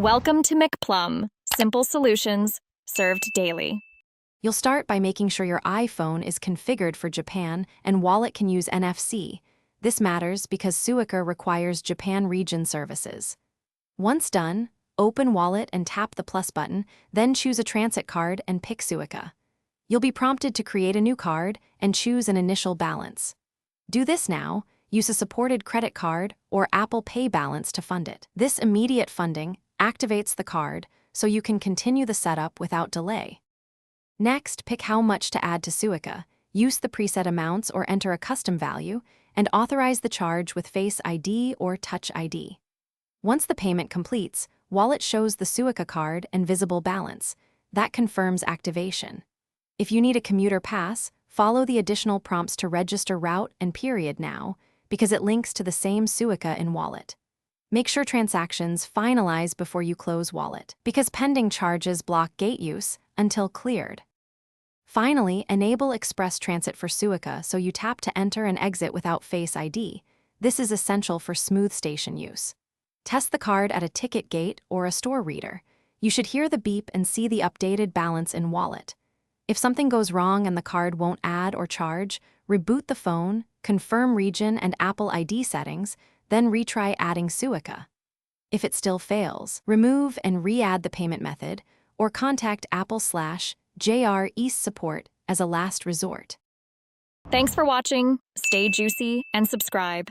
Welcome to McPlum, simple solutions served daily. You'll start by making sure your iPhone is configured for Japan and wallet can use NFC. This matters because Suica requires Japan region services. Once done, open wallet and tap the plus button, then choose a transit card and pick Suica. You'll be prompted to create a new card and choose an initial balance. Do this now. Use a supported credit card or Apple Pay balance to fund it. This immediate funding activates the card so you can continue the setup without delay. Next, pick how much to add to Suica, use the preset amounts or enter a custom value, and authorize the charge with Face ID or Touch ID. Once the payment completes, Wallet shows the Suica card and visible balance. That confirms activation. If you need a commuter pass, follow the additional prompts to register route and period now, because it links to the same Suica in Wallet. Make sure transactions finalize before you close Wallet, because pending charges block gate use until cleared. Finally, enable Express Transit for Suica so you tap to enter and exit without Face ID. This is essential for smooth station use. Test the card at a ticket gate or a store reader. You should hear the beep and see the updated balance in Wallet. If something goes wrong and the card won't add or charge, reboot the phone, confirm region and Apple ID settings, then retry adding Suica. If it still fails, remove and re-add the payment method, or contact Apple/JR East support as a last resort. Thanks for watching. Stay juicy and subscribe.